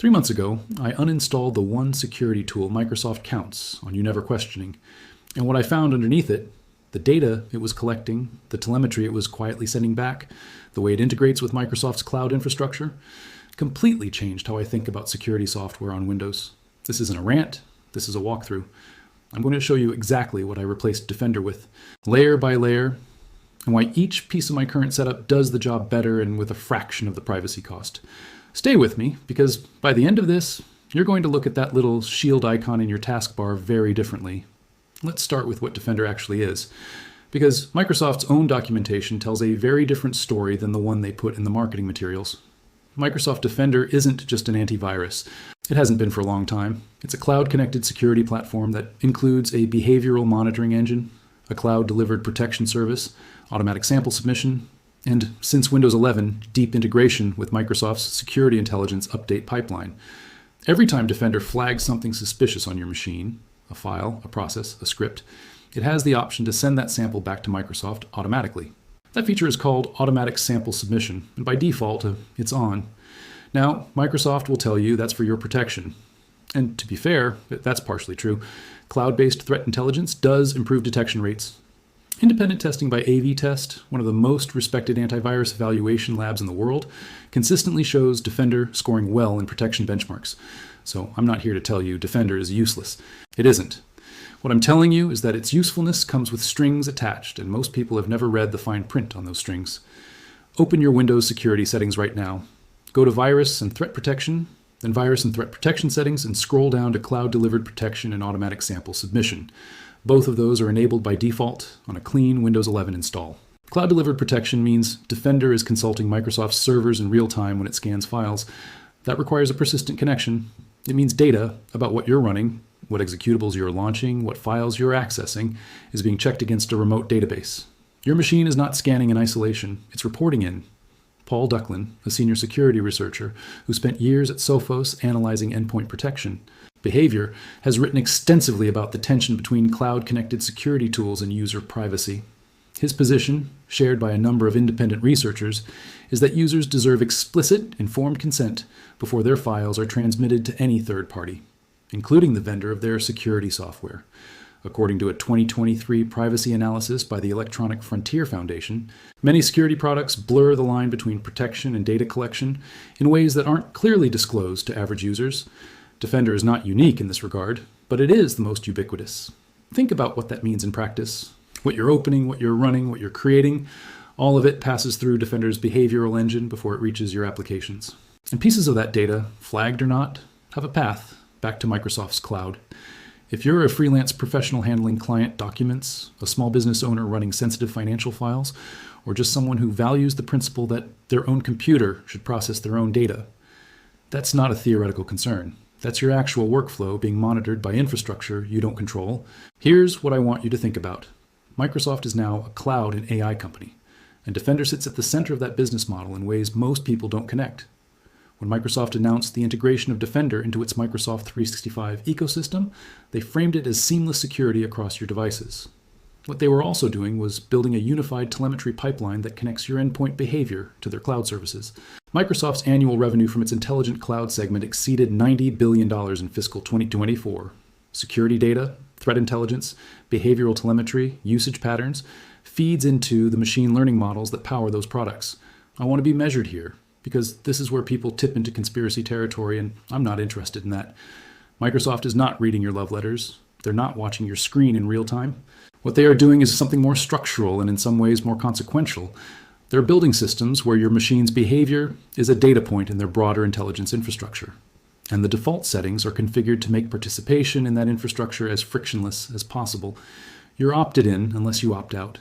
3 months ago, I uninstalled the one security tool Microsoft counts on you never questioning. And what I found underneath it, the data it was collecting, the telemetry it was quietly sending back, the way it integrates with Microsoft's cloud infrastructure, completely changed how I think about security software on Windows. This isn't a rant, this is a walkthrough. I'm going to show you exactly what I replaced Defender with, layer by layer, and why each piece of my current setup does the job better and with a fraction of the privacy cost. Stay with me, because by the end of this, you're going to look at that little shield icon in your taskbar very differently. Let's start with what Defender actually is, because Microsoft's own documentation tells a very different story than the one they put in the marketing materials. Microsoft Defender isn't just an antivirus. It hasn't been for a long time. It's a cloud-connected security platform that includes a behavioral monitoring engine, a cloud-delivered protection service, automatic sample submission, and since Windows 11, deep integration with Microsoft's security intelligence update pipeline. Every time Defender flags something suspicious on your machine, a file, a process, a script, it has the option to send that sample back to Microsoft automatically. That feature is called automatic sample submission, and by default, it's on. Now, Microsoft will tell you that's for your protection. And to be fair, that's partially true. Cloud-based threat intelligence does improve detection rates. Independent testing by AV-Test, one of the most respected antivirus evaluation labs in the world, consistently shows Defender scoring well in protection benchmarks. So I'm not here to tell you Defender is useless. It isn't. What I'm telling you is that its usefulness comes with strings attached, and most people have never read the fine print on those strings. Open your Windows security settings right now. Go to Virus and Threat Protection, then Virus and Threat Protection settings, and scroll down to Cloud-Delivered Protection and Automatic Sample Submission. Both of those are enabled by default on a clean Windows 11 install. Cloud-delivered protection means Defender is consulting Microsoft's servers in real time when it scans files. That requires a persistent connection. It means data about what you're running, what executables you're launching, what files you're accessing, is being checked against a remote database. Your machine is not scanning in isolation, it's reporting in. Paul Ducklin, a senior security researcher who spent years at Sophos analyzing endpoint protection, behavior, has written extensively about the tension between cloud-connected security tools and user privacy. His position, shared by a number of independent researchers, is that users deserve explicit, informed consent before their files are transmitted to any third party, including the vendor of their security software. According to a 2023 privacy analysis by the Electronic Frontier Foundation, many security products blur the line between protection and data collection in ways that aren't clearly disclosed to average users. Defender is not unique in this regard, but it is the most ubiquitous. Think about what that means in practice. What you're opening, what you're running, what you're creating, all of it passes through Defender's behavioral engine before it reaches your applications. And pieces of that data, flagged or not, have a path back to Microsoft's cloud. If you're a freelance professional handling client documents, a small business owner running sensitive financial files, or just someone who values the principle that their own computer should process their own data, that's not a theoretical concern. That's your actual workflow being monitored by infrastructure you don't control. Here's what I want you to think about. Microsoft is now a cloud and AI company, and Defender sits at the center of that business model in ways most people don't connect. When Microsoft announced the integration of Defender into its Microsoft 365 ecosystem, they framed it as seamless security across your devices. What they were also doing was building a unified telemetry pipeline that connects your endpoint behavior to their cloud services. Microsoft's annual revenue from its intelligent cloud segment exceeded $90 billion in fiscal 2024. Security data, threat intelligence, behavioral telemetry, usage patterns feeds into the machine learning models that power those products. I want to be measured here, because this is where people tip into conspiracy territory, and I'm not interested in that. Microsoft is not reading your love letters. They're not watching your screen in real time. What they are doing is something more structural and in some ways more consequential. They're building systems where your machine's behavior is a data point in their broader intelligence infrastructure. And the default settings are configured to make participation in that infrastructure as frictionless as possible. You're opted in unless you opt out.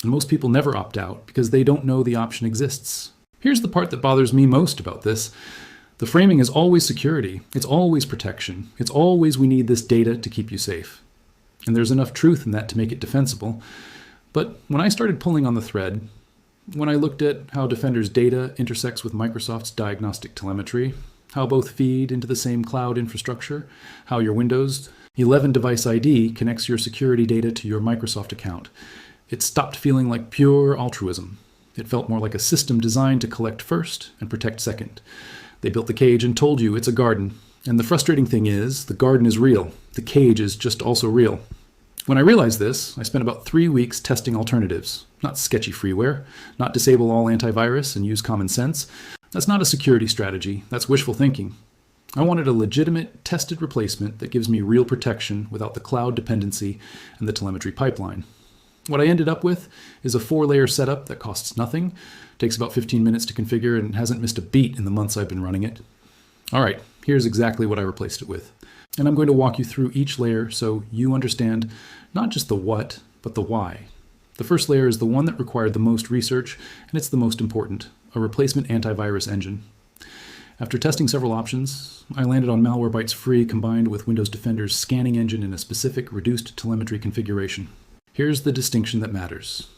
And most people never opt out because they don't know the option exists. Here's the part that bothers me most about this. The framing is always security. It's always protection. It's always we need this data to keep you safe. And there's enough truth in that to make it defensible. But when I started pulling on the thread, when I looked at how Defender's data intersects with Microsoft's diagnostic telemetry, how both feed into the same cloud infrastructure, how your Windows 11 device ID connects your security data to your Microsoft account, it stopped feeling like pure altruism. It felt more like a system designed to collect first and protect second. They built the cage and told you it's a garden. And the frustrating thing is, the garden is real. The cage is just also real. When I realized this, I spent about 3 weeks testing alternatives. Not sketchy freeware, not disable all antivirus and use common sense. That's not a security strategy, that's wishful thinking. I wanted a legitimate, tested replacement that gives me real protection without the cloud dependency and the telemetry pipeline. What I ended up with is a 4-layer setup that costs nothing, takes about 15 minutes to configure, and hasn't missed a beat in the months I've been running it. All right, here's exactly what I replaced it with. And I'm going to walk you through each layer so you understand not just the what, but the why. The first layer is the one that required the most research, and it's the most important, a replacement antivirus engine. After testing several options, I landed on MalwareBytes Free combined with Windows Defender's scanning engine in a specific reduced telemetry configuration. Here's the distinction that matters.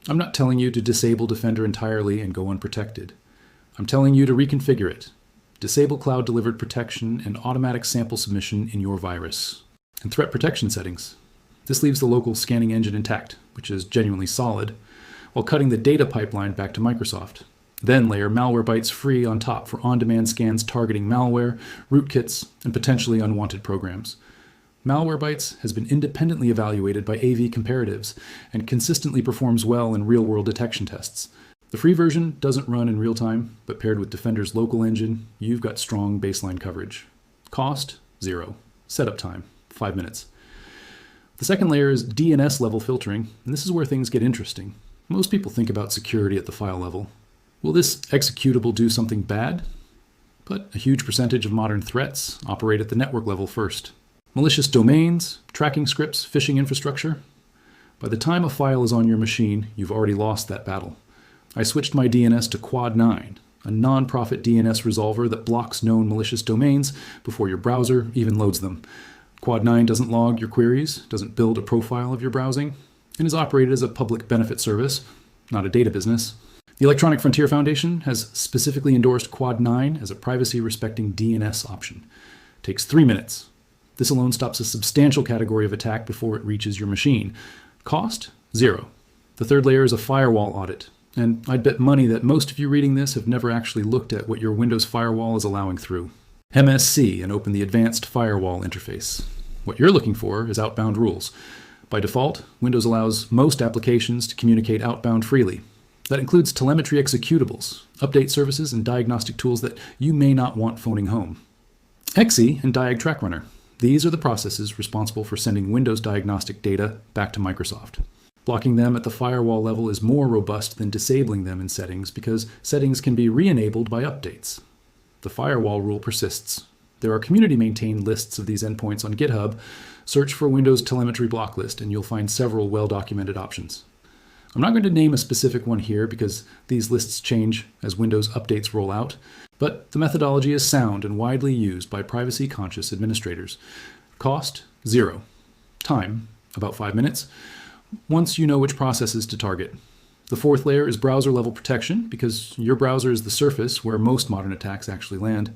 I'm not telling you to disable Defender entirely and go unprotected. I'm telling you to reconfigure it. Disable cloud-delivered protection and automatic sample submission in your virus. And threat protection settings. This leaves the local scanning engine intact, which is genuinely solid, while cutting the data pipeline back to Microsoft. Then layer MalwareBytes Free on top for on-demand scans targeting malware, rootkits, and potentially unwanted programs. MalwareBytes has been independently evaluated by AV comparatives and consistently performs well in real-world detection tests. The free version doesn't run in real time, but paired with Defender's local engine, you've got strong baseline coverage. Cost, 0. Setup time, 5 minutes. The second layer is DNS level filtering, and this is where things get interesting. Most people think about security at the file level. Will this executable do something bad? But a huge percentage of modern threats operate at the network level first. Malicious domains, tracking scripts, phishing infrastructure. By the time a file is on your machine, you've already lost that battle. I switched my DNS to Quad 9, a non-profit DNS resolver that blocks known malicious domains before your browser even loads them. Quad 9 doesn't log your queries, doesn't build a profile of your browsing, and is operated as a public benefit service, not a data business. The Electronic Frontier Foundation has specifically endorsed Quad 9 as a privacy-respecting DNS option. It takes 3 minutes. This alone stops a substantial category of attack before it reaches your machine. Cost? 0. The third layer is a firewall audit. And I'd bet money that most of you reading this have never actually looked at what your Windows firewall is allowing through. MSC and open the Advanced Firewall interface. What you're looking for is outbound rules. By default, Windows allows most applications to communicate outbound freely. That includes telemetry executables, update services, and diagnostic tools that you may not want phoning home. EXE and Diag Track Runner. These are the processes responsible for sending Windows diagnostic data back to Microsoft. Blocking them at the firewall level is more robust than disabling them in settings because settings can be re-enabled by updates. The firewall rule persists. There are community-maintained lists of these endpoints on GitHub. Search for Windows Telemetry Block List and you'll find several well-documented options. I'm not going to name a specific one here because these lists change as Windows updates roll out, but the methodology is sound and widely used by privacy-conscious administrators. Cost, 0. Time, about 5 minutes. Once you know which processes to target. The fourth layer is browser-level protection, because your browser is the surface where most modern attacks actually land.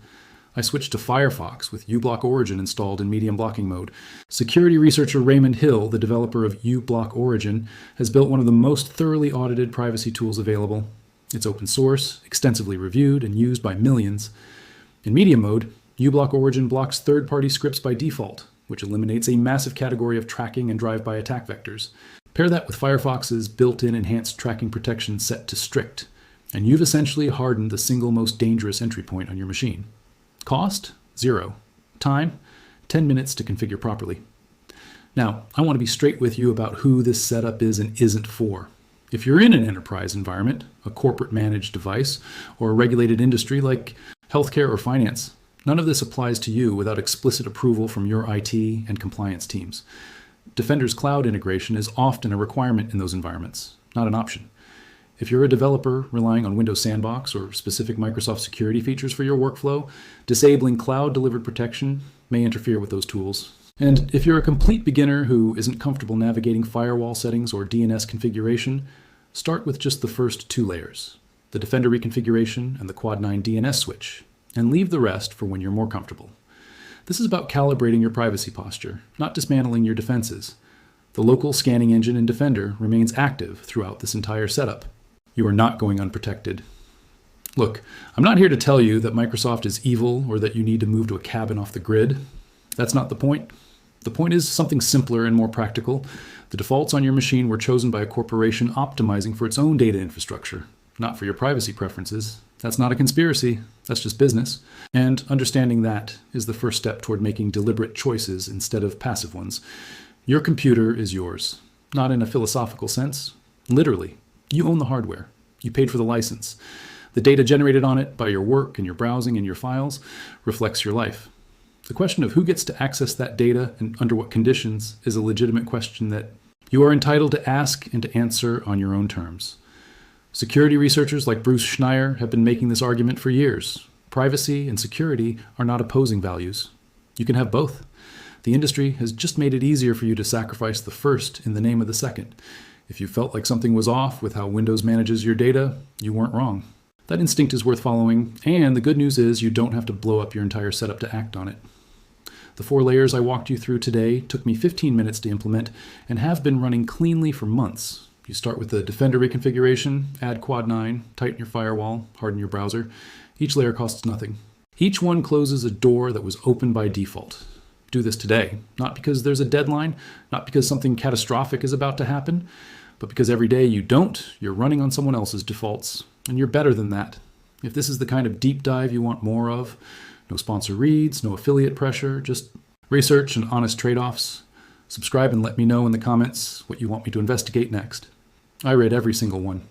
I switched to Firefox with uBlock Origin installed in medium blocking mode. Security researcher Raymond Hill, the developer of uBlock Origin, has built one of the most thoroughly audited privacy tools available. It's open source, extensively reviewed, and used by millions. In medium mode, uBlock Origin blocks third-party scripts by default, which eliminates a massive category of tracking and drive-by attack vectors. Pair that with Firefox's built-in enhanced tracking protection set to strict, and you've essentially hardened the single most dangerous entry point on your machine. Cost? 0. Time? 10 minutes to configure properly. Now, I want to be straight with you about who this setup is and isn't for. If you're in an enterprise environment, a corporate managed device, or a regulated industry like healthcare or finance, none of this applies to you without explicit approval from your IT and compliance teams. Defender's cloud integration is often a requirement in those environments, not an option. If you're a developer relying on Windows Sandbox or specific Microsoft security features for your workflow, disabling cloud-delivered protection may interfere with those tools. And if you're a complete beginner who isn't comfortable navigating firewall settings or DNS configuration, start with just the first 2 layers, the Defender reconfiguration and the Quad 9 DNS switch, and leave the rest for when you're more comfortable. This is about calibrating your privacy posture, not dismantling your defenses. The local scanning engine in Defender remains active throughout this entire setup. You are not going unprotected. Look, I'm not here to tell you that Microsoft is evil or that you need to move to a cabin off the grid. That's not the point. The point is something simpler and more practical. The defaults on your machine were chosen by a corporation optimizing for its own data infrastructure, not for your privacy preferences. That's not a conspiracy. That's just business. And understanding that is the first step toward making deliberate choices instead of passive ones. Your computer is yours, not in a philosophical sense. Literally, you own the hardware. You paid for the license. The data generated on it by your work and your browsing and your files reflects your life. The question of who gets to access that data and under what conditions is a legitimate question that you are entitled to ask and to answer on your own terms. Security researchers like Bruce Schneier have been making this argument for years. Privacy and security are not opposing values. You can have both. The industry has just made it easier for you to sacrifice the first in the name of the second. If you felt like something was off with how Windows manages your data, you weren't wrong. That instinct is worth following, and the good news is you don't have to blow up your entire setup to act on it. The 4 layers I walked you through today took me 15 minutes to implement and have been running cleanly for months. You start with the Defender reconfiguration, add Quad 9, tighten your firewall, harden your browser. Each layer costs nothing. Each one closes a door that was open by default. Do this today, not because there's a deadline, not because something catastrophic is about to happen, but because every day you don't, you're running on someone else's defaults. And you're better than that. If this is the kind of deep dive you want more of, no sponsor reads, no affiliate pressure, just research and honest trade-offs, subscribe and let me know in the comments what you want me to investigate next. I read every single one.